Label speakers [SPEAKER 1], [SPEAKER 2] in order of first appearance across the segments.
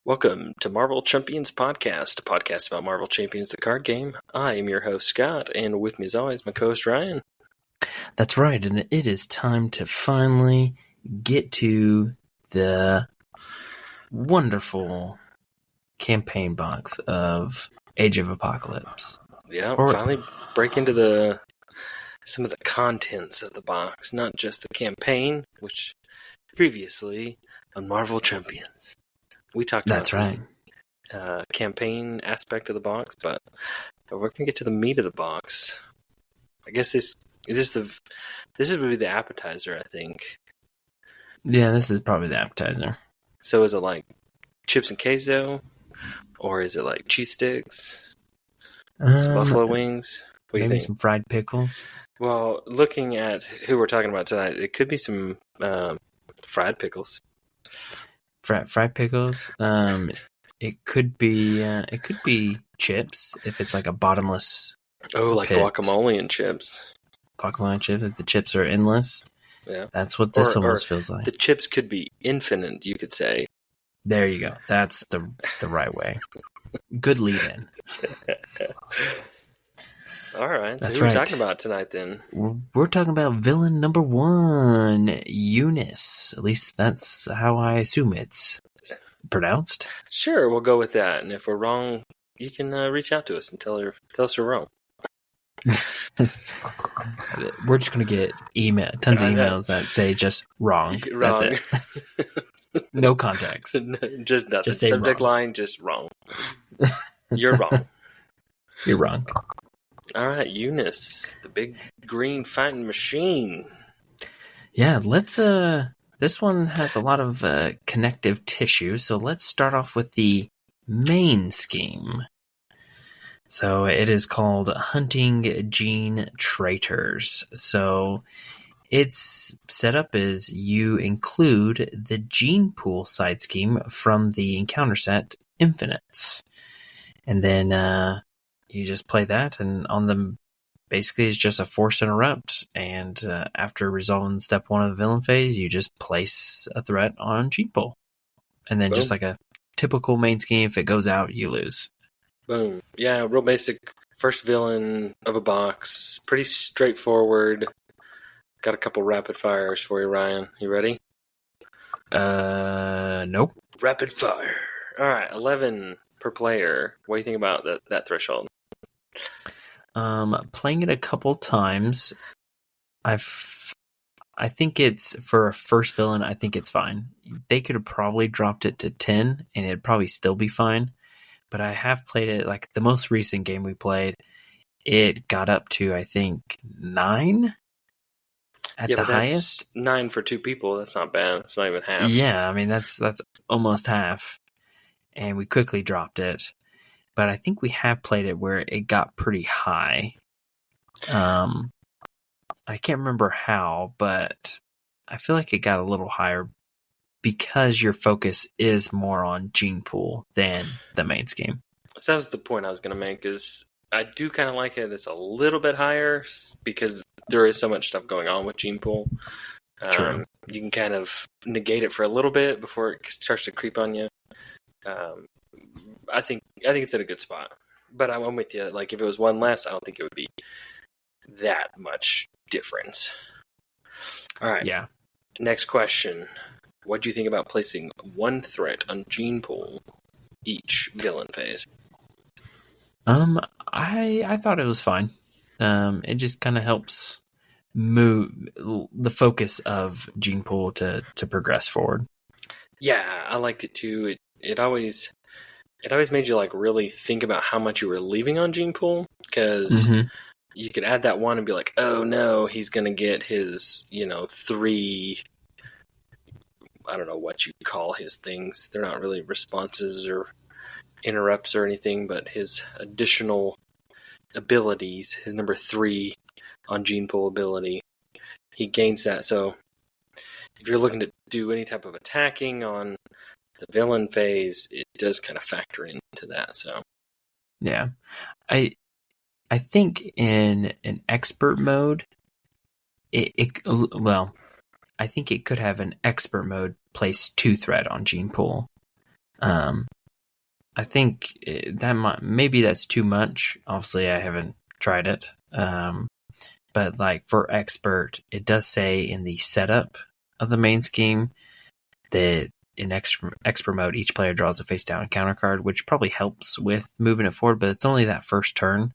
[SPEAKER 1] Welcome to Marvel Champions Podcast, a podcast about Marvel Champions, the card game. I am your host, Scott, and with me as always, my co-host, Ryan.
[SPEAKER 2] That's right, and it is time to finally get to the wonderful campaign box of Age of Apocalypse.
[SPEAKER 1] Yeah, finally break into some of the contents of the box, not just the campaign, which previously on Marvel Champions. We talked about the campaign aspect of the box, but we're going to get to the meat of the box. I guess this is going to be the appetizer, I think.
[SPEAKER 2] Yeah, this is probably the appetizer.
[SPEAKER 1] So is it like chips and queso, or is it like cheese sticks, some buffalo wings? What do you think?
[SPEAKER 2] Maybe some fried pickles.
[SPEAKER 1] Well, looking at who we're talking about tonight, it could be some fried pickles.
[SPEAKER 2] Fried pickles. It could be chips if it's like a bottomless.
[SPEAKER 1] Oh, like
[SPEAKER 2] pit.
[SPEAKER 1] guacamole and chips.
[SPEAKER 2] Guacamole chips. If the chips are endless.
[SPEAKER 1] Yeah,
[SPEAKER 2] that's what this almost feels like.
[SPEAKER 1] The chips could be infinite, you could say.
[SPEAKER 2] There you go. That's the right way. Good lead in.
[SPEAKER 1] All right. So who are we talking about tonight then?
[SPEAKER 2] We're talking about villain number 1, Unus. At least that's how I assume it's pronounced.
[SPEAKER 1] Sure, we'll go with that. And if we're wrong, you can reach out to us and tell us we're wrong.
[SPEAKER 2] We're just going to get tons of emails that say just wrong. That's it. No context.
[SPEAKER 1] Just nothing.
[SPEAKER 2] Just say
[SPEAKER 1] subject
[SPEAKER 2] wrong.
[SPEAKER 1] Line, just wrong. You're wrong.
[SPEAKER 2] You're wrong.
[SPEAKER 1] All right, Unus, the big green fighting machine.
[SPEAKER 2] Yeah, let's. This one has a lot of connective tissue, so let's start off with the main scheme. So it is called Hunting Gene Traitors. So its setup is you include the gene pool side scheme from the encounter set Infinities, and then you just play that, and on them basically it's just a force interrupt, and after resolving step 1 of the villain phase, you just place a threat on gene pool, and then just like a typical main scheme, if it goes out, you lose.
[SPEAKER 1] Boom. Yeah, real basic first villain of a box. Pretty straightforward. Got a couple rapid fires for you, Ryan. You ready?
[SPEAKER 2] Nope.
[SPEAKER 1] Rapid fire. All right, 11 per player. What do you think about that threshold?
[SPEAKER 2] Playing it a couple times, I think it's, for a first villain, I think it's fine. They could have probably dropped it to 10 and it'd probably still be fine. But I have played it, like the most recent game we played, it got up to, I think, 9 at the highest.
[SPEAKER 1] 9 for 2 people. That's not bad. It's not even half.
[SPEAKER 2] Yeah, I mean, that's almost half. And we quickly dropped it. But I think we have played it where it got pretty high. I can't remember how, but I feel like it got a little higher because your focus is more on gene pool than the main scheme.
[SPEAKER 1] So that was the point I was going to make, is I do kind of like it. It's a little bit higher because there is so much stuff going on with gene pool.
[SPEAKER 2] True.
[SPEAKER 1] You can kind of negate it for a little bit before it starts to creep on you. I think it's at a good spot, but I'm with you. Like if it was 1 less, I don't think it would be that much difference. All right.
[SPEAKER 2] Yeah.
[SPEAKER 1] Next question. What do you think about placing 1 threat on gene pool each villain phase?
[SPEAKER 2] I thought it was fine. It just kind of helps move the focus of gene pool to progress forward.
[SPEAKER 1] Yeah, I liked it too. It always made you like really think about how much you were leaving on gene pool, because you could add that 1 and be like, oh no, he's gonna get his 3. I don't know what you call his things. They're not really responses or interrupts or anything, but his additional abilities, his number 3 on gene pool ability, he gains that. So if you're looking to do any type of attacking on the villain phase, it does kind of factor into that. So
[SPEAKER 2] yeah, I think in an expert mode, I think it could have an expert mode place 2 threat on gene pool. I think maybe that's too much. Obviously, I haven't tried it. But like for expert, it does say in the setup of the main scheme that in expert mode, each player draws a face down encounter card, which probably helps with moving it forward, but it's only that first turn.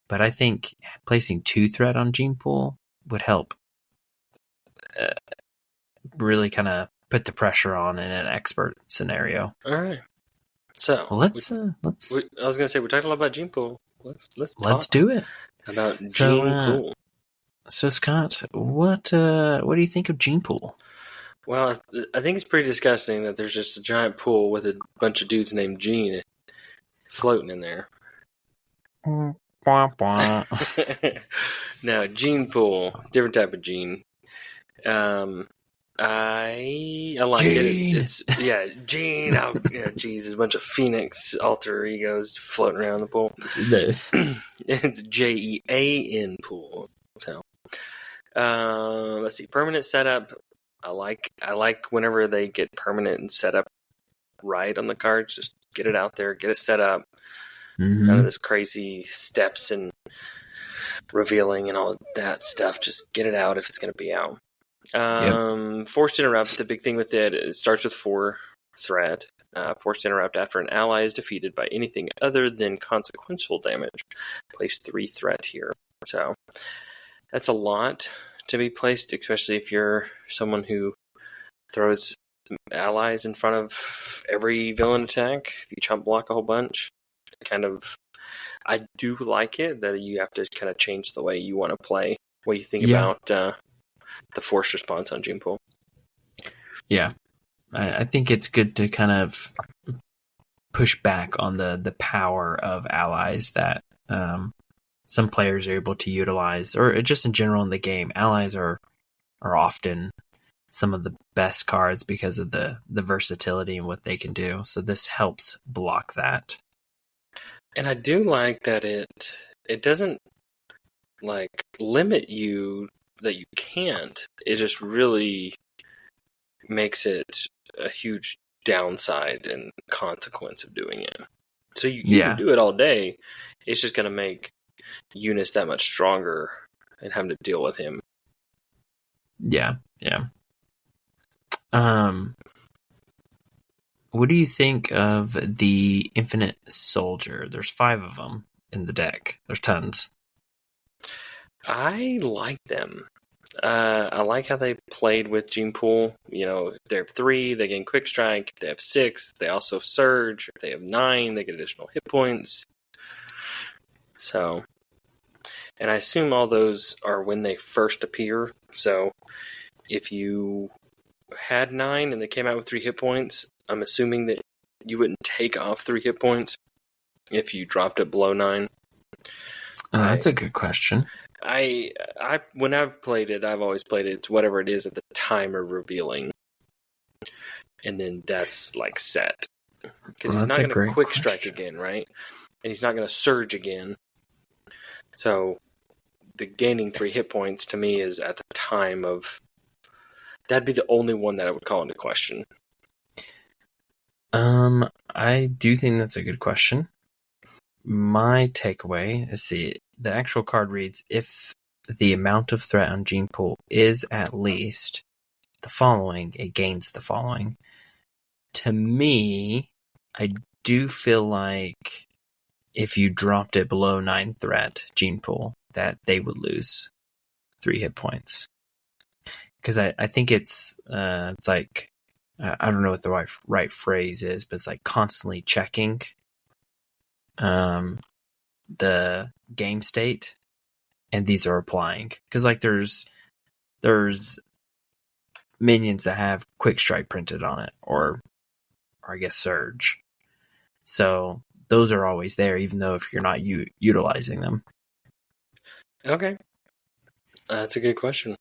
[SPEAKER 2] But I think placing 2 threat on Gene Pool would help really kind of put the pressure on in an expert scenario.
[SPEAKER 1] All right. So
[SPEAKER 2] well, let's.
[SPEAKER 1] I was gonna say we talked a lot about Gene Pool.
[SPEAKER 2] Let's do it
[SPEAKER 1] about Gene Pool.
[SPEAKER 2] So Scott, what do you think of Gene Pool?
[SPEAKER 1] Well, I think it's pretty disgusting that there's just a giant pool with a bunch of dudes named Gene floating in there. Now, Gene Pool, different type of Gene. I like
[SPEAKER 2] Gene.
[SPEAKER 1] it. It's Gene. Geez, there's a bunch of Phoenix alter egos floating around the pool. It's JEAN pool. So, let's see. Permanent setup. I like whenever they get permanent and set up right on the cards. Just get it out there, get it set up. None of this crazy steps and revealing and all that stuff. Just get it out if it's going to be out. Forced interrupt. The big thing with it starts with 4 threat. Forced interrupt after an ally is defeated by anything other than consequential damage. Place 3 threat here. So that's a lot to be placed, especially if you're someone who throws allies in front of every villain attack. If you chump block a whole bunch, I do like it that you have to kind of change the way you want to play. What do you think about the force response on Gene Pool?
[SPEAKER 2] Yeah, I think it's good to kind of push back on the power of allies that some players are able to utilize, or just in general in the game. Allies are often some of the best cards because of the versatility and what they can do. So this helps block that.
[SPEAKER 1] And I do like that it doesn't like limit you that you can't. It just really makes it a huge downside and consequence of doing it. So you can do it all day. It's just going to make Unus that much stronger and having to deal with him.
[SPEAKER 2] Yeah. What do you think of the Infinite Soldier? There's 5 of them in the deck. There's tons.
[SPEAKER 1] I like them. I like how they played with Gene Pool. If they have 3, they gain Quick Strike. If they have 6, they also Surge. If they have 9, they get additional hit points. So, and I assume all those are when they first appear. So, if you had 9 and they came out with 3 hit points, I'm assuming that you wouldn't take off 3 hit points if you dropped it below 9.
[SPEAKER 2] That's a good question.
[SPEAKER 1] When I've played it, I've always played it. It's whatever it is at the time of revealing, and then that's like set because he's not going to quick strike again, right? And he's not going to surge again. So the gaining 3 hit points to me is at the time of. That'd be the only one that I would call into question.
[SPEAKER 2] I do think that's a good question. My takeaway, let's see, the actual card reads, if the amount of threat on Gene Pool is at least the following, it gains the following. To me, I do feel like if you dropped it below 9 threat Gene Pool, that they would lose 3 hit points. Because I think it's like, I don't know what the right phrase is, but it's like constantly checking the game state, and these are applying. Because like there's minions that have Quick Strike printed on it, or I guess Surge. So those are always there, even though if you're not utilizing them.
[SPEAKER 1] Okay. That's a good question.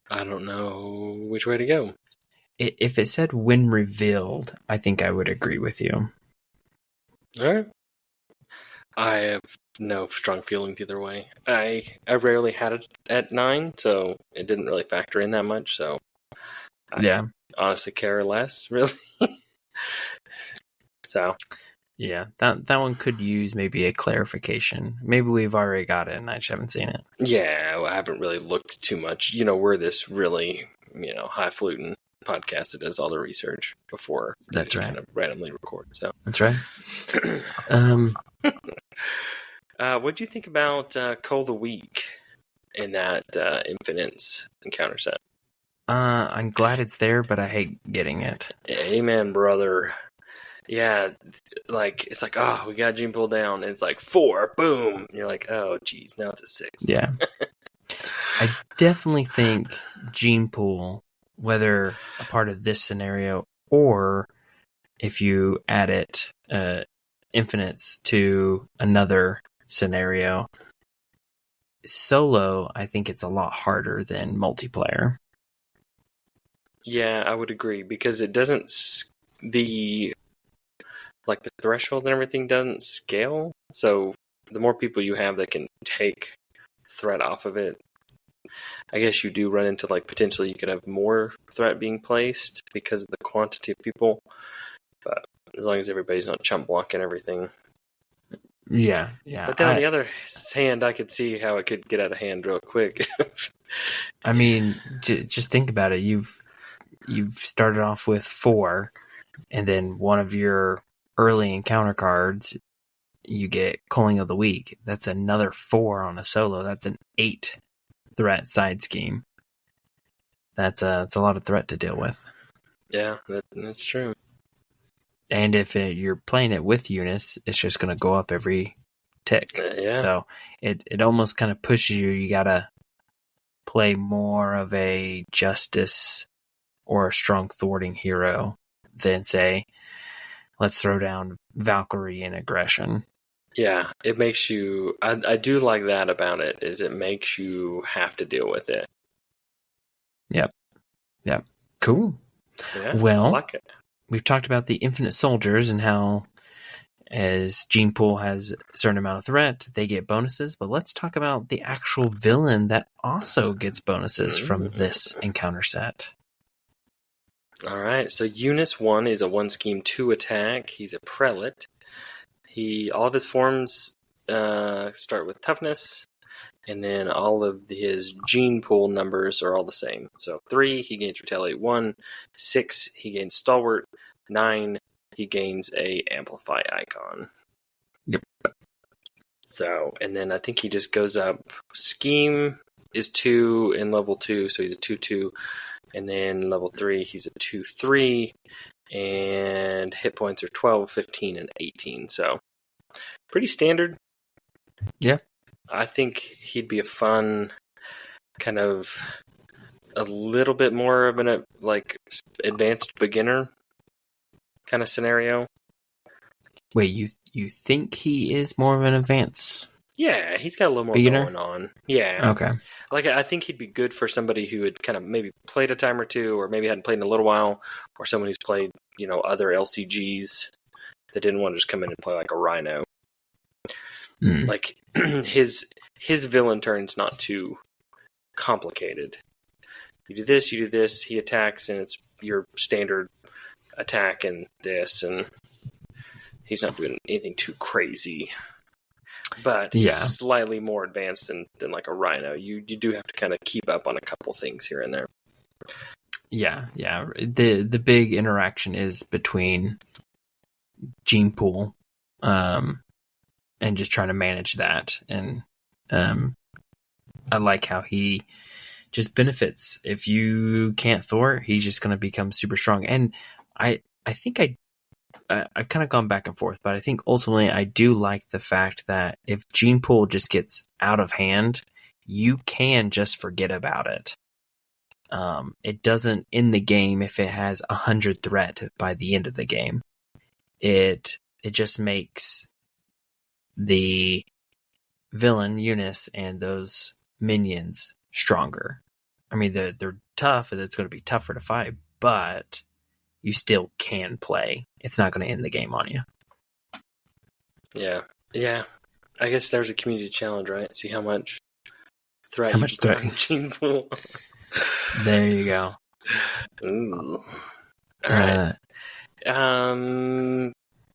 [SPEAKER 1] I don't know which way to go.
[SPEAKER 2] If it said when revealed, I think I would agree with you.
[SPEAKER 1] All right. I have no strong feelings either way. I rarely had it at 9, so it didn't really factor in that much. So I honestly care less, really. So
[SPEAKER 2] yeah, that one could use maybe a clarification. Maybe we've already got it and I just haven't seen it.
[SPEAKER 1] yeah, I haven't really looked too much. We're this really highfalutin podcast that does all the research before we
[SPEAKER 2] That's
[SPEAKER 1] just
[SPEAKER 2] right.
[SPEAKER 1] kind of randomly record. So
[SPEAKER 2] That's right.
[SPEAKER 1] What do you think about Call of the Week in that Infinites encounter set?
[SPEAKER 2] I'm glad it's there, but I hate getting it.
[SPEAKER 1] Amen, brother. Yeah, it's like, oh, we got Gene Pool down, and it's like 4, boom. And you're like, oh, geez, now it's a 6.
[SPEAKER 2] Yeah. I definitely think Gene Pool, whether a part of this scenario or if you add it infinites to another scenario, solo, I think it's a lot harder than multiplayer.
[SPEAKER 1] Yeah, I would agree, because it doesn't, the threshold and everything doesn't scale. So the more people you have that can take threat off of it, I guess you do run into potentially you could have more threat being placed because of the quantity of people. But as long as everybody's not chump blocking everything.
[SPEAKER 2] Yeah.
[SPEAKER 1] But then on the other hand, I could see how it could get out of hand real quick.
[SPEAKER 2] I mean, just think about it. You've started off with 4, and then one of your early encounter cards, you get Culling of the Week. That's another 4 on a solo. That's an 8 threat side scheme. It's a lot of threat to deal with.
[SPEAKER 1] Yeah, that's true.
[SPEAKER 2] And if you're playing it with Unus, it's just going to go up every tick.
[SPEAKER 1] Yeah.
[SPEAKER 2] So it almost kind of pushes you. You got to play more of a justice or a strong thwarting hero than, say, let's throw down Valkyrie in aggression.
[SPEAKER 1] Yeah, it makes you... I do like that about it, is it makes you have to deal with it.
[SPEAKER 2] Yep. Cool.
[SPEAKER 1] Yeah,
[SPEAKER 2] well,
[SPEAKER 1] I like it.
[SPEAKER 2] We've talked about the infinite soldiers and how, as Gene Pool has a certain amount of threat, they get bonuses. But let's talk about the actual villain that also gets bonuses from this encounter set.
[SPEAKER 1] All right, so Unus 1 is a 1 scheme 2 attack. He's a prelate. All of his forms start with toughness, and then all of his gene pool numbers are all the same. So 3, he gains retaliate 1. 6, he gains stalwart. 9, he gains a amplify icon.
[SPEAKER 2] Yep.
[SPEAKER 1] So, and then I think he just goes up. Scheme is 2 in level 2, so he's a 2/2. And then level 3, he's a 2/3. And hit points are 12, 15, and 18. So, pretty standard.
[SPEAKER 2] Yeah.
[SPEAKER 1] I think he'd be a fun kind of a little bit more of an advanced beginner kind of scenario.
[SPEAKER 2] Wait, you think he is more of an advance?
[SPEAKER 1] Yeah, he's got a little more
[SPEAKER 2] beginner
[SPEAKER 1] going on. Yeah.
[SPEAKER 2] Okay.
[SPEAKER 1] I think he'd be good for somebody who had kind of maybe played a time or two, or maybe hadn't played in a little while, or someone who's played, other LCGs that didn't want to just come in and play like a Rhino. His villain turn's not too complicated. You do this, he attacks, and it's your standard attack and this, and he's not doing anything too crazy. But he's slightly more advanced than like a Rhino. You do have to kind of keep up on a couple things here and there.
[SPEAKER 2] Yeah. The big interaction is between Gene Pool and just trying to manage that. And I like how he just benefits. If you can't thwart, he's just going to become super strong. And I think I've kind of gone back and forth, but I think ultimately I do like the fact that if Gene Pool just gets out of hand, you can just forget about it. It doesn't end the game if it has 100 threat by the end of the game. It just makes the villain Unus and those minions stronger. I mean, they're tough, and it's going to be tougher to fight, but you still can play. It's not going to end the game on you.
[SPEAKER 1] Yeah. I guess there's a community challenge, right? See how much threat
[SPEAKER 2] you can put on
[SPEAKER 1] Gene Pool.
[SPEAKER 2] There you go.
[SPEAKER 1] Ooh. All right.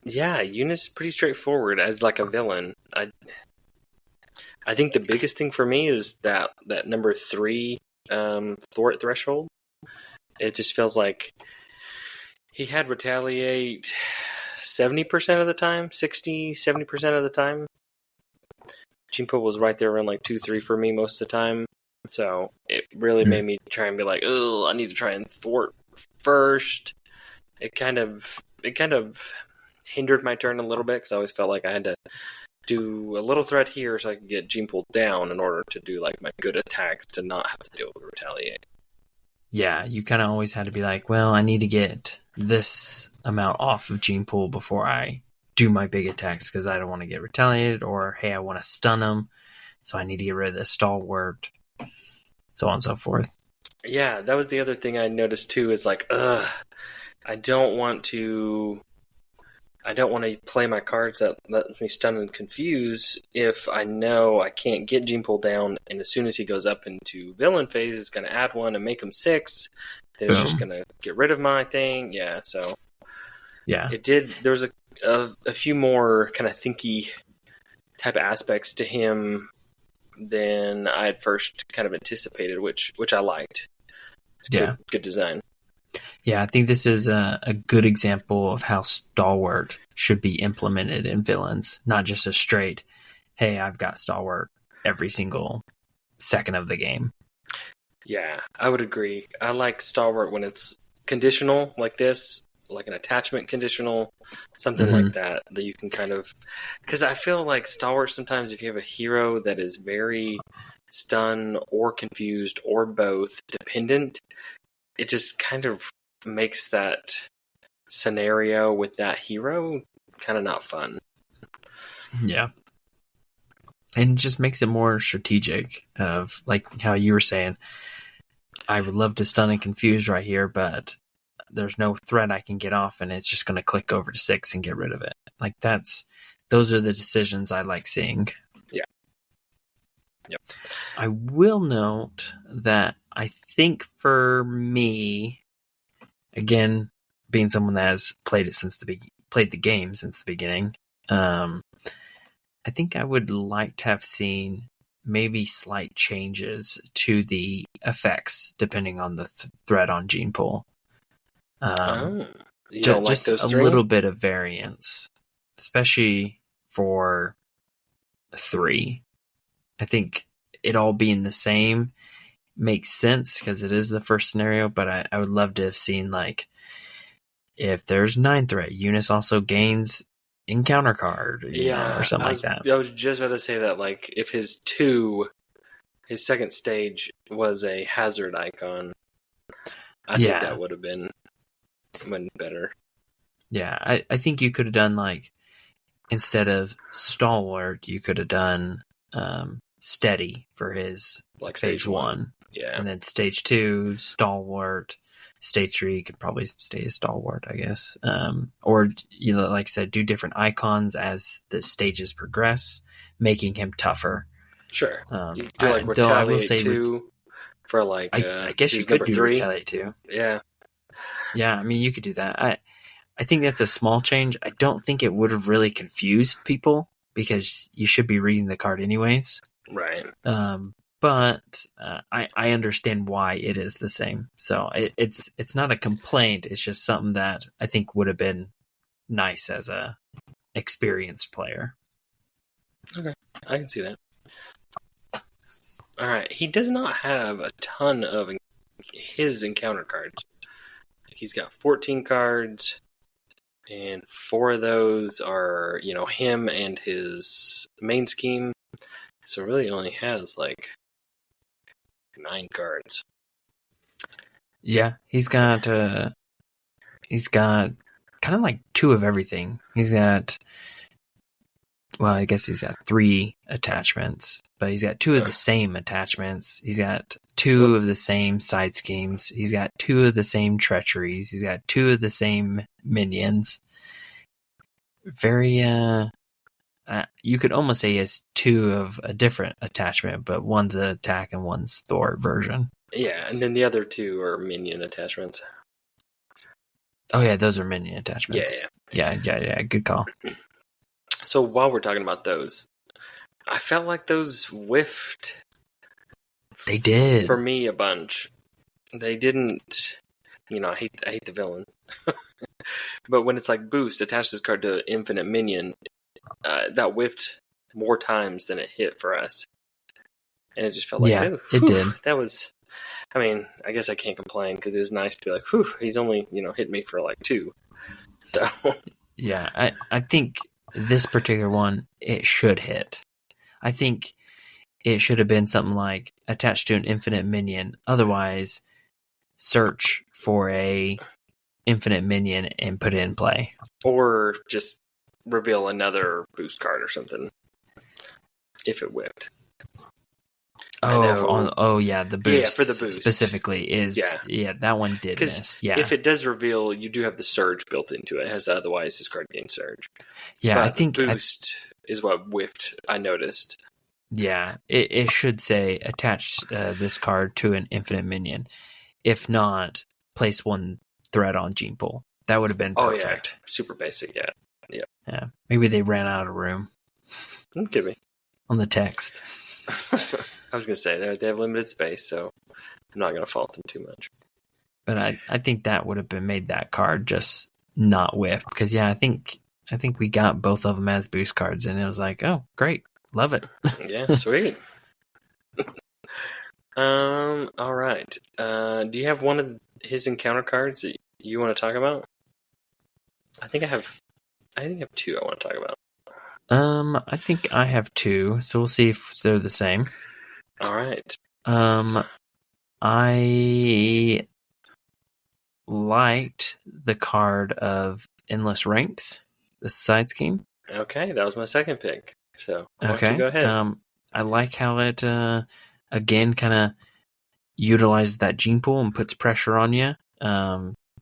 [SPEAKER 1] Yeah, Unus is pretty straightforward as like a villain. I think the biggest thing for me is that number 3 thwart threshold. It just feels like he had retaliate 70% of the time, 60-70% of the time. Gene Pool was right there around like 2-3 for me most of the time. So it really made me try and be like, oh, I need to try and thwart first. It kind of hindered my turn a little bit because I always felt like I had to do a little threat here so I could get Gene Pool down in order to do like my good attacks to not have to deal with retaliate.
[SPEAKER 2] Yeah, you kind of always had to be like, well, I need to get this amount off of Gene Pool before I do my big attacks because I don't want to get retaliated, or hey, I want to stun him, so I need to get rid of this stalwart, so on and so forth.
[SPEAKER 1] Yeah, that was the other thing I noticed too, is like, I don't want to play my cards that let me stun and confuse if I know I can't get Gene Pool down, and as soon as he goes up into villain phase, it's going to add 1 and make him 6. Then it's just going to get rid of my thing. Yeah, so it did. There was a few more kind of thinky type aspects to him than I had first kind of anticipated, which I liked. It's good design.
[SPEAKER 2] Yeah, I think this is a good example of how Stalwart should be implemented in villains, not just a straight, hey, I've got Stalwart every single second of the game.
[SPEAKER 1] Yeah, I would agree. I like Stalwart when it's conditional like this, like an attachment conditional, something like that you can kind of... Because I feel like Stalwart sometimes, if you have a hero that is very stun or confused or both dependent, it just kind of makes that scenario with that hero kind of not fun.
[SPEAKER 2] Yeah. And it just makes it more strategic of, like how you were saying, I would love to stun and confuse right here, but there's no threat I can get off, and it's just going to click over to 6 and get rid of it. Like those are the decisions I like seeing.
[SPEAKER 1] Yeah. Yep.
[SPEAKER 2] I will note that I think for me, again, being someone that has played the game since the beginning, I think I would like to have seen maybe slight changes to the effects depending on the threat on Gene Pool.
[SPEAKER 1] You don't
[SPEAKER 2] just
[SPEAKER 1] like those
[SPEAKER 2] a
[SPEAKER 1] 3?
[SPEAKER 2] little bit of variance, especially for 3. I think it all being the same makes sense because it is the first scenario, but I would love to have seen, like, if there's 9 threat, Unus also gains encounter card, or something like that.
[SPEAKER 1] I was just about to say that, like, if his second stage was a hazard icon, I think that would have been better.
[SPEAKER 2] Yeah, I think you could have done, like, instead of Stalwart, you could have done Steady for his like phase 1.
[SPEAKER 1] Yeah.
[SPEAKER 2] And then stage 2, Stalwart. Stage 3 could probably stay as Stalwart, I guess. Or, like I said, do different icons as the stages progress, making him tougher.
[SPEAKER 1] Sure. You could do like Retaliate 2 for like...
[SPEAKER 2] I guess you could do 3. Retaliate 2.
[SPEAKER 1] Yeah.
[SPEAKER 2] Yeah, I mean, you could do that. I think that's a small change. I don't think it would have really confused people because you should be reading the card anyways.
[SPEAKER 1] Right.
[SPEAKER 2] But I understand why it is the same. So it's not a complaint. It's just something that I think would have been nice as a experienced player.
[SPEAKER 1] Okay, I can see that. All right, he does not have a ton of his encounter cards. He's got 14 cards, and 4 of those are, him and his main scheme. So really only has like 9 cards.
[SPEAKER 2] Yeah, he's got kind of like 2 of everything. I guess he's got 3 attachments, but he's got 2 of the same attachments. He's got 2 of the same side schemes. He's got 2 of the same treacheries. He's got 2 of the same minions. Very, you could almost say he has 2 of a different attachment, but one's an attack and one's thwart version.
[SPEAKER 1] Yeah, and then the other 2 are minion attachments.
[SPEAKER 2] Oh yeah, those are minion attachments. Yeah. Good call.
[SPEAKER 1] So while we're talking about those, I felt like those whiffed.
[SPEAKER 2] They did
[SPEAKER 1] for me a bunch. They didn't. I hate the villain. But when it's like boost, attach this card to infinite minion, that whiffed more times than it hit for us. And it just felt like,
[SPEAKER 2] it did.
[SPEAKER 1] That was, I guess I can't complain because it was nice to be like, whew, he's only, hit me for like 2. So.
[SPEAKER 2] Yeah, I think this particular one, it should hit. I think it should have been something like attached to an infinite minion. Otherwise, search for a infinite minion and put it in play.
[SPEAKER 1] Or just reveal another boost card or something if it whipped.
[SPEAKER 2] The boost.
[SPEAKER 1] Yeah, for the boost
[SPEAKER 2] specifically is that one did miss. Yeah,
[SPEAKER 1] if it does reveal, you do have the surge built into it. It has otherwise this card gains surge.
[SPEAKER 2] Yeah,
[SPEAKER 1] but
[SPEAKER 2] I think
[SPEAKER 1] boost is what whiffed. I noticed.
[SPEAKER 2] Yeah, it should say attach this card to an infinite minion. If not, place 1 threat on Gene Pool. That would have been perfect.
[SPEAKER 1] Yeah. Super basic.
[SPEAKER 2] Yeah. Maybe they ran out of room.
[SPEAKER 1] Could be
[SPEAKER 2] on the text.
[SPEAKER 1] I was going to say they have limited space, so I'm not going to fault them too much.
[SPEAKER 2] But I think that would have been made that card just not whiff because I think we got both of them as boost cards and it was like, oh great, love it.
[SPEAKER 1] Yeah, sweet. All right. Do you have one of his encounter cards that you want to talk about? I think I have 2 I want to talk about.
[SPEAKER 2] I think I have 2, so we'll see if they're the same.
[SPEAKER 1] All right.
[SPEAKER 2] I liked the card of Endless Ranks, the side scheme.
[SPEAKER 1] Okay, that was my second pick. So why don't you go ahead?
[SPEAKER 2] I like how it again kind of utilizes that gene pool and puts pressure on you.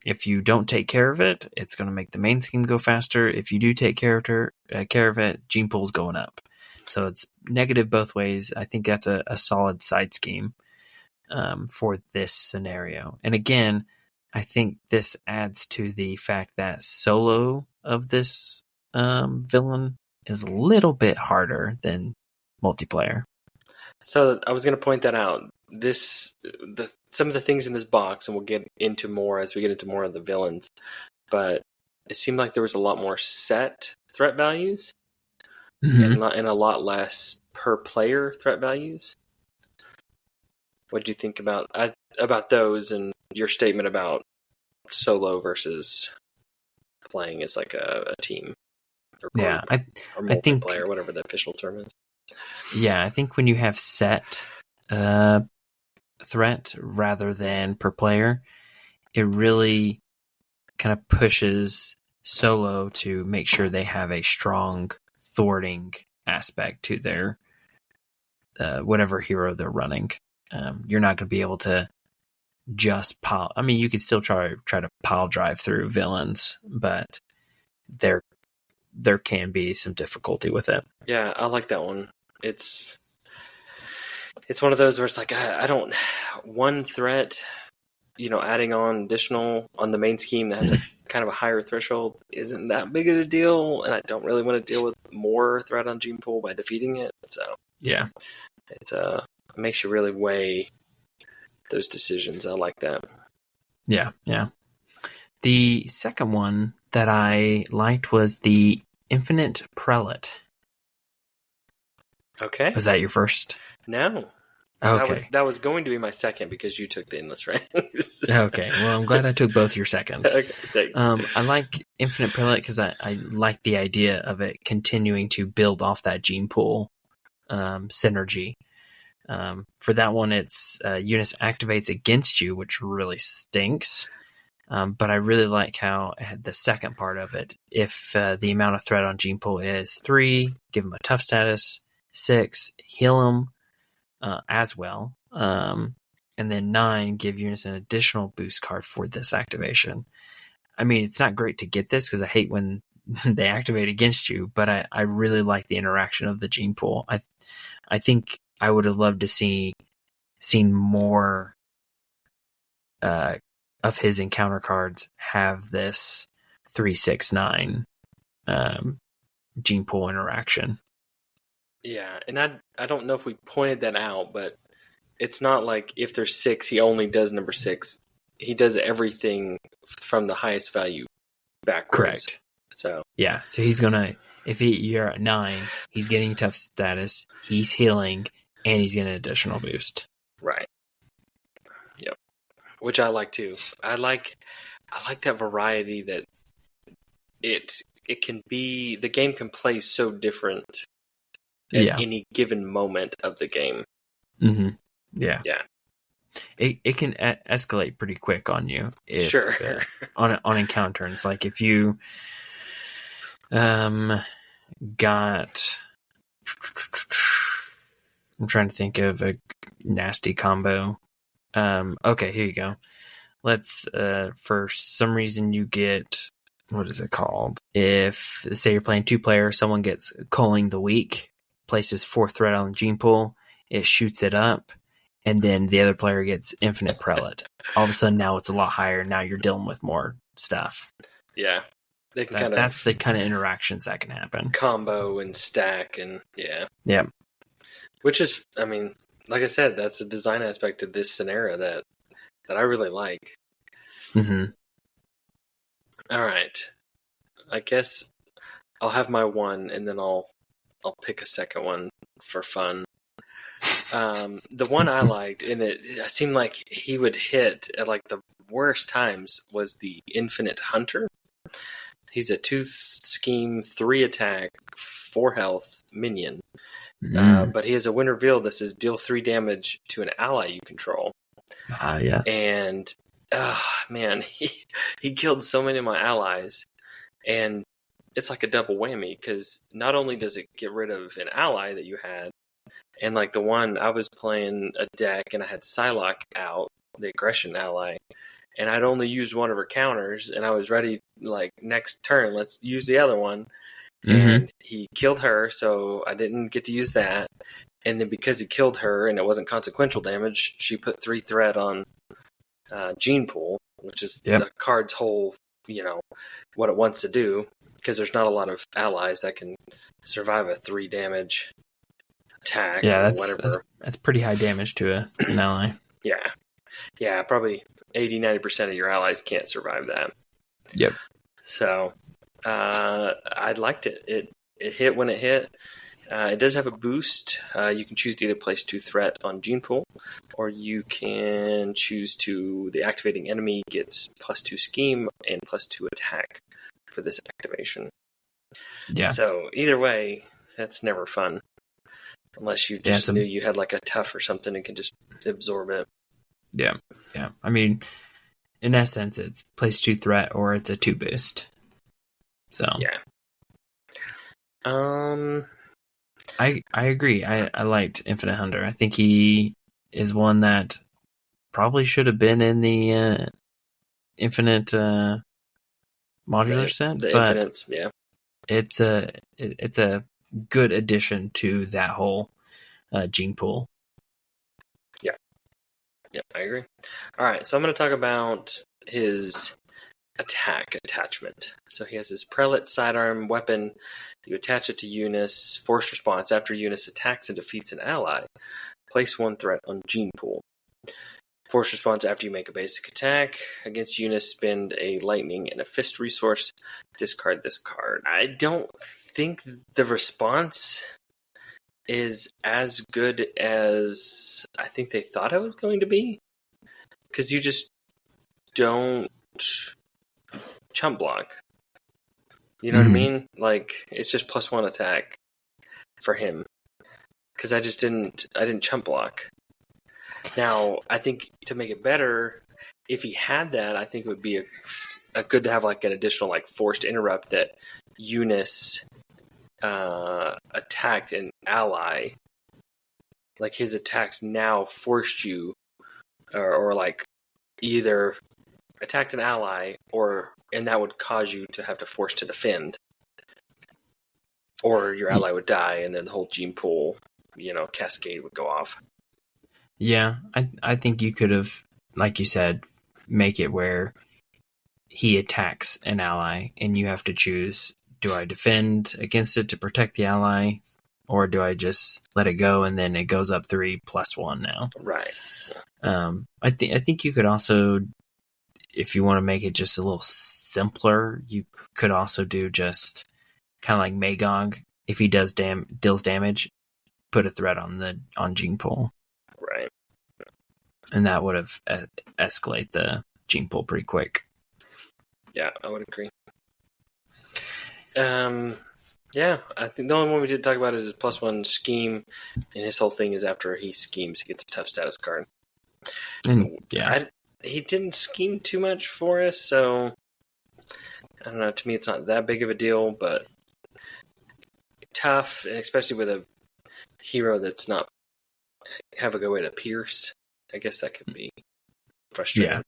[SPEAKER 2] If you don't take care of it, it's going to make the main scheme go faster. If you do take care of it, gene pool's going up. So it's negative both ways. I think that's a solid side scheme for this scenario. And again, I think this adds to the fact that solo of this villain is a little bit harder than multiplayer.
[SPEAKER 1] So I was going to point that out. Some of the things in this box, and we'll get into more as we get into more of the villains, but it seemed like there was a lot more set threat values and a lot less per player threat values. What do you think about those and your statement about solo versus playing as like a team? Or multiplayer, whatever the official term is.
[SPEAKER 2] Yeah, I think when you have set threat rather than per player, it really kind of pushes solo to make sure they have a strong thwarting aspect to their whatever hero they're running. You're not going to be able to just pile. I mean, you could still try to pile drive through villains, but there can be some difficulty with it.
[SPEAKER 1] Yeah, I like that one. It's one of those where it's like I don't one threat, adding on additional on the main scheme that has kind of a higher threshold isn't that big of a deal, and I don't really want to deal with more threat on gene pool by defeating it. So
[SPEAKER 2] yeah,
[SPEAKER 1] it makes you really weigh those decisions. I like that.
[SPEAKER 2] Yeah. The second one that I liked was the Infinite Prelate.
[SPEAKER 1] Okay.
[SPEAKER 2] Was that your first?
[SPEAKER 1] No.
[SPEAKER 2] Okay.
[SPEAKER 1] That was going to be my second because you took the Endless Ranks.
[SPEAKER 2] Okay. Well, I'm glad I took both your seconds.
[SPEAKER 1] Okay, thanks.
[SPEAKER 2] I like Infinite Prelate because I like the idea of it continuing to build off that gene pool synergy. For that one, it's Unus activates against you, which really stinks. But I really like how it had the second part of it. If the amount of threat on gene pool is 3, give him a tough status. 6, heal him as well. And then 9, give Unus an additional boost card for this activation. I mean, it's not great to get this because I hate when they activate against you, but I really like the interaction of the gene pool. I think I would have loved to seen more of his encounter cards have this 3-6-9 gene pool interaction.
[SPEAKER 1] Yeah, and I don't know if we pointed that out, but it's not like if there's 6, he only does number 6. He does everything from the highest value backwards.
[SPEAKER 2] Correct.
[SPEAKER 1] So
[SPEAKER 2] yeah, so he's gonna, if you're at 9, he's getting tough status, he's healing, and he's getting an additional boost.
[SPEAKER 1] Right. Yep. Which I like too. I like that variety that it can be, the game can play so different at any given moment of the game.
[SPEAKER 2] Mm-hmm. Yeah.
[SPEAKER 1] Yeah.
[SPEAKER 2] It can escalate pretty quick on you. If,
[SPEAKER 1] sure.
[SPEAKER 2] On encounter. It's like if you got... I'm trying to think of a nasty combo. Okay, here you go. Let's, for some reason you get... What is it called? If, say you're playing 2-player, someone gets Culling the Weak, places 4th threat on the gene pool, it shoots it up, and then the other player gets Infinite Prelate. All of a sudden, now it's a lot higher. Now you're dealing with more stuff.
[SPEAKER 1] Yeah. They can
[SPEAKER 2] that's the kind of interactions that can happen.
[SPEAKER 1] Combo and stack and yeah.
[SPEAKER 2] Yeah.
[SPEAKER 1] Which is, I mean, like I said, that's a design aspect of this scenario that I really like.
[SPEAKER 2] Mm-hmm.
[SPEAKER 1] All right. I guess I'll have my one, and then I'll pick a second one for fun. The one I liked, and it seemed like he would hit at like the worst times, was the Infinite Hunter. He's a 2 scheme, 3 attack, 4 health minion. But he has a when revealed that says deal 3 damage to an ally you control.
[SPEAKER 2] Yes.
[SPEAKER 1] And man, he killed so many of my allies, and it's like a double whammy, because not only does it get rid of an ally that you had, and like the one I was playing a deck and I had Psylocke out, the aggression ally, and I'd only used one of her counters, and I was ready, like, next turn, let's use the other one.
[SPEAKER 2] Mm-hmm.
[SPEAKER 1] And he killed her, so I didn't get to use that. And then because he killed her and it wasn't consequential damage, she put 3 threat on Gene Pool, which is the card's whole, what it wants to do, because there's not a lot of allies that can survive a 3 damage attack or whatever.
[SPEAKER 2] That's pretty high damage to an ally.
[SPEAKER 1] Yeah, probably 80-90% of your allies can't survive that.
[SPEAKER 2] Yep.
[SPEAKER 1] So I liked it. It hit when it hit. It does have a boost. You can choose to either place 2 threat on Gene Pool, or you can choose to, the activating enemy gets +2 scheme and +2 attack for this activation.
[SPEAKER 2] Yeah.
[SPEAKER 1] So either way, that's never fun. Unless you just knew you had like a tough or something and can just absorb it.
[SPEAKER 2] Yeah. I mean, in essence, it's place 2 threat or it's a 2 boost. So
[SPEAKER 1] yeah.
[SPEAKER 2] I agree. I liked Infinite Hunter. I think he is one that probably should have been in the Infinite modular set,
[SPEAKER 1] the
[SPEAKER 2] but
[SPEAKER 1] Infinites, yeah.
[SPEAKER 2] It's a good addition to that whole gene pool.
[SPEAKER 1] Yeah, I agree. All right, so I'm going to talk about his attack attachment. So he has his Prelate sidearm weapon. You attach it to Unus. Force response. After Unus attacks and defeats an ally, place 1 threat on Gene Pool. Force response after you make a basic attack. Against Unus, spend a lightning and a fist resource. Discard this card. I don't think the response is as good as I think they thought it was going to be. Because you just don't chump block. You know what I mean? Like, it's just +1 attack for him. Because I didn't chump block. Now, I think to make it better, if he had that, I think it would be a good to have like an additional like forced interrupt that Unus attacked an ally. Like his attacks now forced you, or like either attacked an ally, and that would cause you to have to force to defend, or your ally would die, and then the whole gene pool, cascade would go off.
[SPEAKER 2] Yeah, I think you could have, like you said, make it where he attacks an ally, and you have to choose: do I defend against it to protect the ally, or do I just let it go and then it goes up 3+1 now?
[SPEAKER 1] Right.
[SPEAKER 2] I think you could also, if you want to make it just a little simpler, you could also do just kind of like Magog. If he deals damage, put a threat on gene pool.
[SPEAKER 1] Right.
[SPEAKER 2] And that would have escalate the gene pool pretty quick.
[SPEAKER 1] Yeah, I would agree. Yeah, I think the only one we didn't talk about is his +1 scheme, and his whole thing is after he schemes, he gets a tough status card.
[SPEAKER 2] And yeah,
[SPEAKER 1] he didn't scheme too much for us, so I don't know. To me, it's not that big of a deal, but tough, and especially with a hero that's not have a good way to pierce. I guess that could be frustrating.
[SPEAKER 2] Yeah.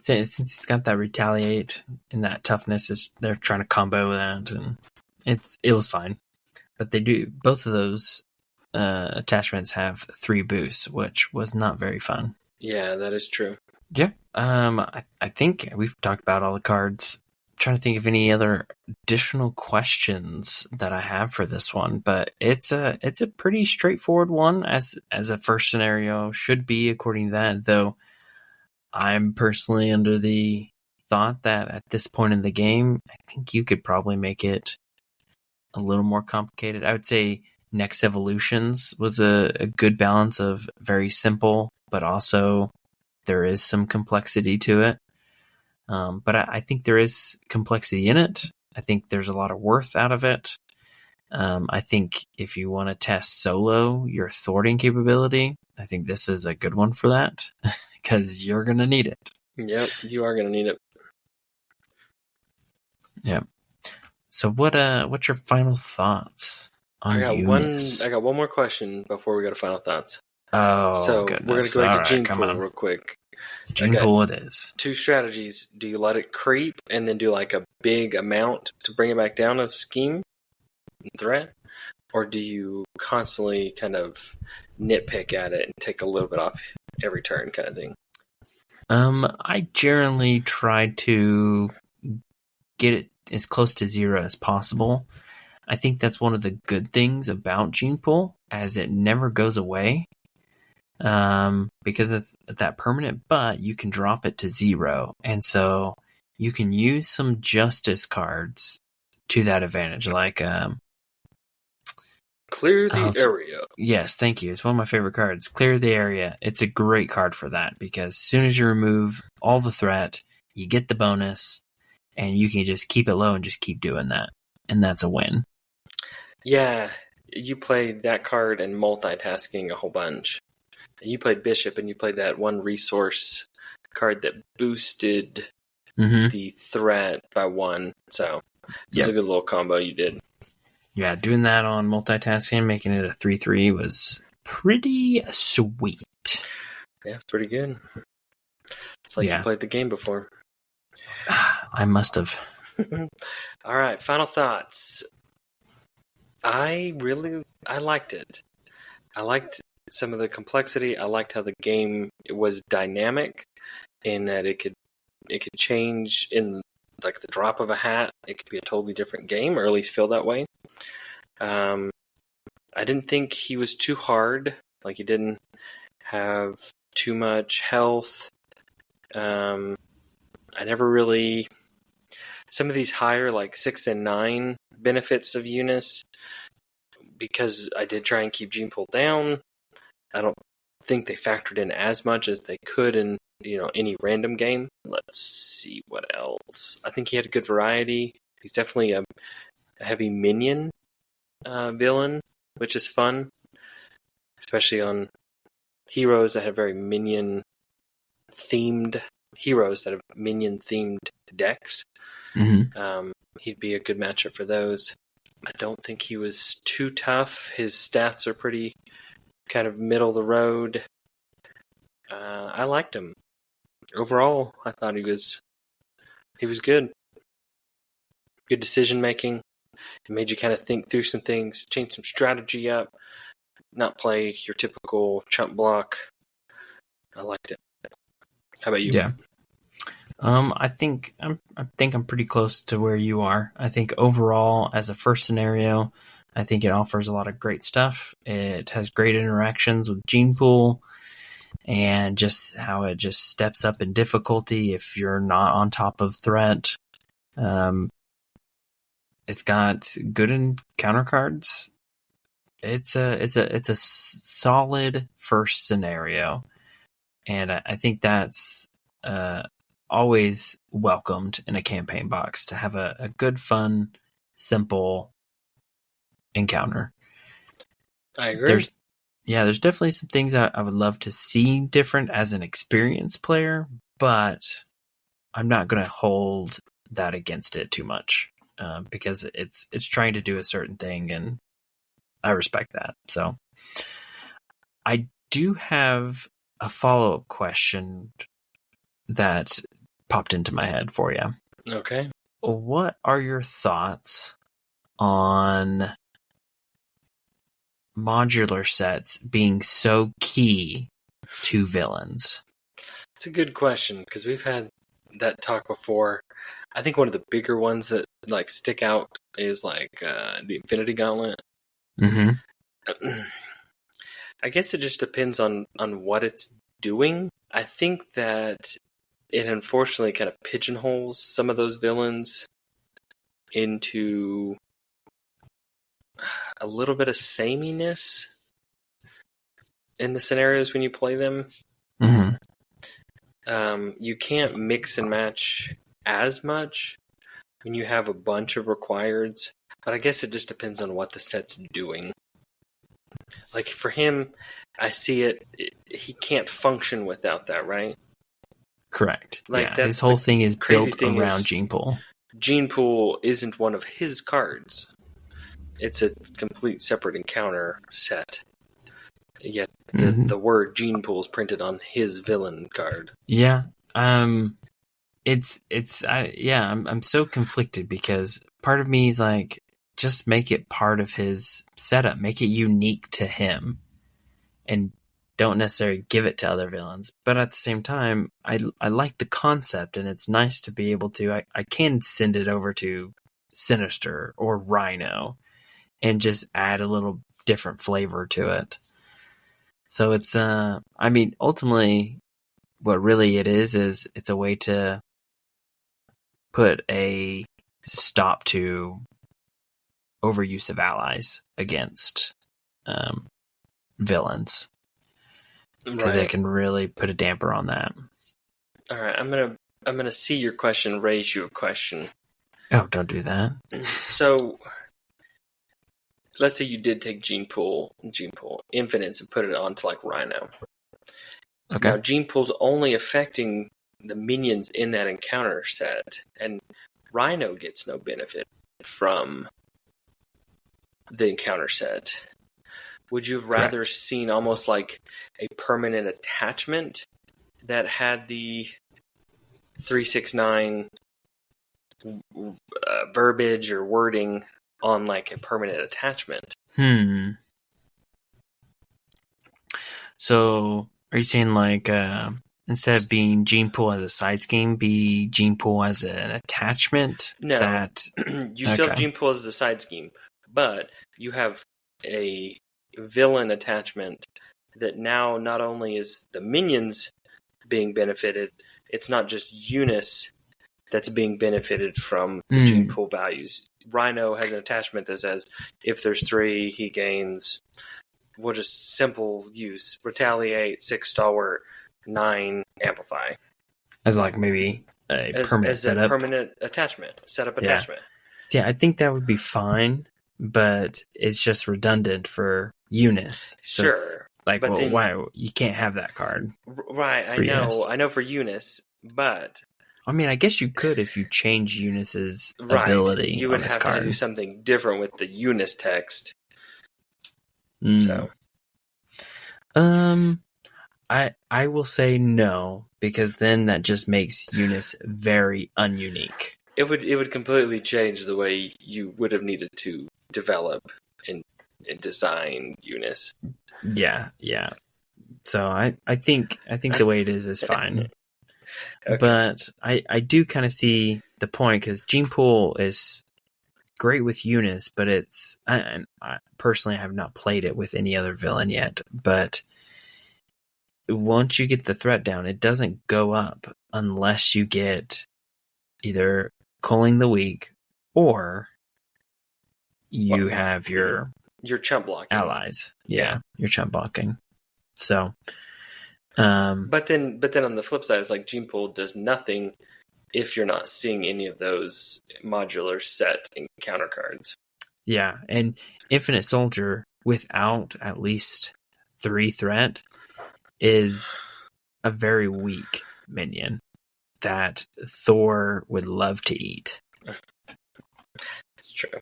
[SPEAKER 2] Since it's got that retaliate and that toughness, they're trying to combo that, and it was fine. But they do, both of those attachments have 3 boosts, which was not very fun.
[SPEAKER 1] Yeah, that is true.
[SPEAKER 2] Yeah. I think we've talked about all the cards. I'm trying to think of any other additional questions that I have for this one, but it's a pretty straightforward one as a first scenario should be, according to that, though. I'm personally under the thought that at this point in the game, I think you could probably make it a little more complicated. I would say Next Evolutions was a good balance of very simple, but also there is some complexity to it. But I think there is complexity in it. I think there's a lot of worth out of it. I think if you want to test solo your thwarting capability, I think this is a good one for that, because you're going to need it.
[SPEAKER 1] Yep, you are going to need it.
[SPEAKER 2] Yeah. So what's your final thoughts on Unus?
[SPEAKER 1] I got one more question before we go to final thoughts.
[SPEAKER 2] Oh,
[SPEAKER 1] so
[SPEAKER 2] goodness.
[SPEAKER 1] We're going to go into
[SPEAKER 2] right,
[SPEAKER 1] gene pool real quick.
[SPEAKER 2] Gene pool it is.
[SPEAKER 1] 2 strategies. Do you let it creep and then do like a big amount to bring it back down of scheme and threat? Or do you constantly kind of nitpick at it and take a little bit off every turn kind of thing?
[SPEAKER 2] I generally try to get it as close to 0 as possible. I think that's one of the good things about gene pool, as it never goes away. Because it's that permanent, but you can drop it to 0. And so you can use some justice cards to that advantage, like
[SPEAKER 1] Clear the area.
[SPEAKER 2] Yes, thank you. It's one of my favorite cards. Clear the area. It's a great card for that, because as soon as you remove all the threat, you get the bonus, and you can just keep it low and just keep doing that. And that's a win.
[SPEAKER 1] Yeah, you played that card and multitasking a whole bunch. And you played Bishop, and you played that one resource card that boosted the threat by 1. So it was a good little combo you did.
[SPEAKER 2] Yeah, doing that on multitasking, making it a 3/3 was pretty sweet.
[SPEAKER 1] Yeah, pretty good. It's like you played the game before.
[SPEAKER 2] I must have.
[SPEAKER 1] All right, final thoughts. I liked it. I liked some of the complexity. I liked how the game was dynamic, in that it could change in like the drop of a hat. It could be a totally different game, or at least feel that way. I didn't think he was too hard. Like, he didn't have too much health. I never really... Some of these higher, like 6 and 9 benefits of Unus, because I did try and keep gene pool down, I don't think they factored in as much as they could in any random game. Let's see what else. I think he had a good variety. He's definitely a heavy minion villain, which is fun, especially on heroes that have very minion themed decks. He'd be a good matchup for those. I don't think he was too tough. His stats are pretty kind of middle of the road. I liked him. Overall, I thought he was good. Good decision making. It made you kind of think through some things, change some strategy up, not play your typical chump block. I liked it. How about you?
[SPEAKER 2] Yeah. I think I'm pretty close to where you are. I think overall, as a first scenario, I think it offers a lot of great stuff. It has great interactions with Gene Pool, and just how it just steps up in difficulty if you're not on top of threat. It's got good encounter cards. It's a solid first scenario, and I think that's always welcomed in a campaign box to have a good, fun, simple encounter.
[SPEAKER 1] I agree.
[SPEAKER 2] There's definitely some things I would love to see different as an experienced player, but I'm not going to hold that against it too much because it's trying to do a certain thing, and I respect that. So I do have a follow-up question that popped into my head for you.
[SPEAKER 1] Okay.
[SPEAKER 2] What are your thoughts on modular sets being so key to villains?
[SPEAKER 1] It's a good question because we've had that talk before. I think one of the bigger ones that like stick out is like the Infinity Gauntlet.
[SPEAKER 2] Mm-hmm.
[SPEAKER 1] I guess it just depends on what it's doing. I think that it unfortunately kind of pigeonholes some of those villains into a little bit of sameness in the scenarios when you play them.
[SPEAKER 2] Mm-hmm.
[SPEAKER 1] You can't mix and match as much when you have a bunch of requireds, but I guess it just depends on what the set's doing. Like for him, I see it he can't function without that, right?
[SPEAKER 2] Correct.
[SPEAKER 1] Like
[SPEAKER 2] yeah,
[SPEAKER 1] that's
[SPEAKER 2] his whole thing is built
[SPEAKER 1] thing
[SPEAKER 2] around
[SPEAKER 1] is
[SPEAKER 2] Gene Pool.
[SPEAKER 1] Gene Pool isn't one of his cards. It's a complete separate encounter set. Yet the word Gene Pool is printed on his villain card.
[SPEAKER 2] Yeah. I'm so conflicted because part of me is like, just make it part of his setup, make it unique to him, and don't necessarily give it to other villains. But at the same time, I like the concept, and it's nice to be able to. I can send it over to Sinister or Rhino, and just add a little different flavor to it. So it's ultimately, what really it is it's a way to put a stop to overuse of allies against villains, because they can really put a damper on that.
[SPEAKER 1] All right, I'm gonna see your question, raise you a question.
[SPEAKER 2] Oh, don't do that.
[SPEAKER 1] So, let's say you did take Gene Pool Infinites and put it onto like Rhino. Okay. Now Gene Pool's only affecting the minions in that encounter set, and Rhino gets no benefit from the encounter set. Would you have rather seen almost like a permanent attachment that had the 369 verbiage or wording on like a permanent attachment?
[SPEAKER 2] So are you saying like instead of being Gene Pool as a side scheme, be Gene Pool as an attachment?
[SPEAKER 1] No, you still have Gene Pool as the side scheme, but you have a villain attachment that now not only is the minions being benefited, it's not just Unus that's being benefited from the Gene Pool values. Rhino has an attachment that says if there's 3, he gains, we'll just simple use, retaliate, 6 stalwart, 9 amplify.
[SPEAKER 2] As like maybe a permanent setup.
[SPEAKER 1] A permanent attachment, setup attachment.
[SPEAKER 2] Yeah, I think that would be fine, but it's just redundant for Unus. So
[SPEAKER 1] sure.
[SPEAKER 2] Like, but well, why you can't have that card?
[SPEAKER 1] Right, I know for Unus, but
[SPEAKER 2] I mean, I guess you could if you change Unus's ability.
[SPEAKER 1] You would have to do something different with the Unus text.
[SPEAKER 2] So, I will say no, because then that just makes Unus very ununique.
[SPEAKER 1] It would completely change the way you would have needed to develop and design Unus.
[SPEAKER 2] Yeah. So I think the way it is fine.
[SPEAKER 1] Okay.
[SPEAKER 2] But I do kind of see the point, because gene pool is great with Unus, but I personally have not played it with any other villain yet. But once you get the threat down, it doesn't go up unless you get either culling the weak or you have your
[SPEAKER 1] chump blocking
[SPEAKER 2] allies. Yeah, your chump blocking. So,
[SPEAKER 1] but then on the flip side, it's like gene pool does nothing if you're not seeing any of those modular set encounter cards.
[SPEAKER 2] Yeah, and Infinite Soldier without at least 3 threat is a very weak minion that Thor would love to eat.
[SPEAKER 1] It's true.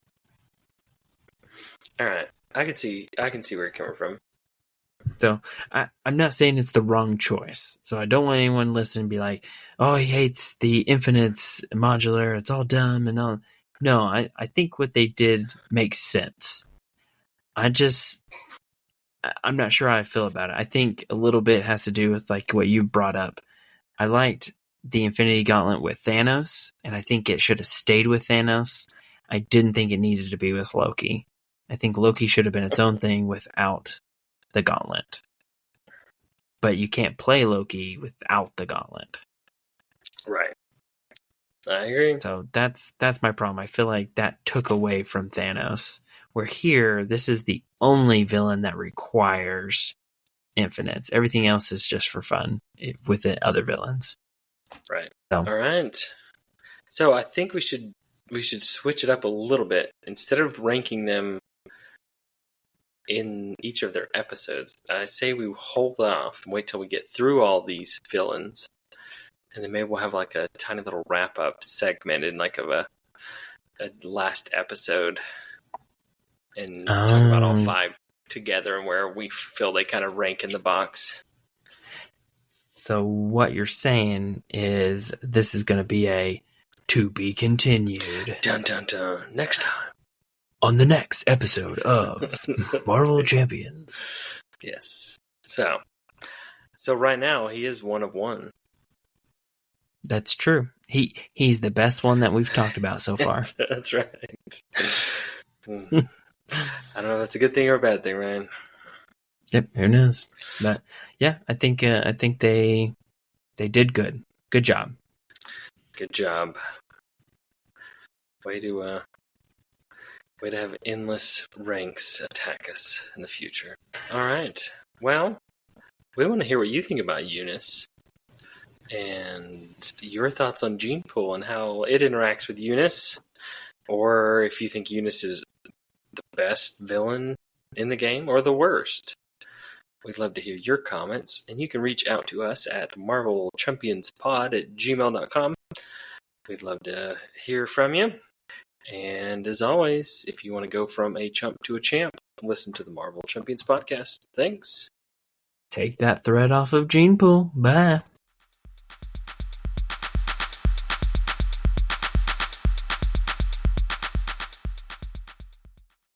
[SPEAKER 1] All right, I can see where you're coming from.
[SPEAKER 2] So I'm not saying it's the wrong choice. So I don't want anyone listening to be like, "Oh, he hates the Infinites modular. It's all dumb and all." No, I think what they did makes sense. I'm not sure how I feel about it. I think a little bit has to do with like what you brought up. I liked the Infinity Gauntlet with Thanos, and I think it should have stayed with Thanos. I didn't think it needed to be with Loki. I think Loki should have been its own thing without the Gauntlet. But you can't play Loki without the Gauntlet.
[SPEAKER 1] Right. I agree.
[SPEAKER 2] So that's my problem. I feel like that took away from Thanos. Where here, this is the only villain that requires infinites. Everything else is just for fun with the other villains.
[SPEAKER 1] Right.
[SPEAKER 2] So.
[SPEAKER 1] All right. So I think we should switch it up a little bit. Instead of ranking them in each of their episodes, I say we hold off and wait till we get through all these villains, and then maybe we'll have like a tiny little wrap up segment in like a last episode, and talk about all 5 together and where we feel they kind of rank in the box.
[SPEAKER 2] So what you're saying is this is going to be a to be continued.
[SPEAKER 1] Dun dun dun. Next time.
[SPEAKER 2] On the next episode of Marvel Champions.
[SPEAKER 1] Yes. So right now he is 1 of 1.
[SPEAKER 2] That's true. He's the best one that we've talked about so far.
[SPEAKER 1] That's right. I don't know if that's a good thing or a bad thing, Ryan.
[SPEAKER 2] Yep, who knows? But yeah, I think they did good. Good job.
[SPEAKER 1] Good job. Way to have endless ranks attack us in the future. All right. Well, we want to hear what you think about Unus and your thoughts on Gene Pool and how it interacts with Unus, or if you think Unus is the best villain in the game or the worst. We'd love to hear your comments, and you can reach out to us at marvelchampionspod@gmail.com. We'd love to hear from you. And as always, if you want to go from a chump to a champ, listen to the Marvel Champions podcast. Thanks.
[SPEAKER 2] Take that thread off of Gene Pool. Bye.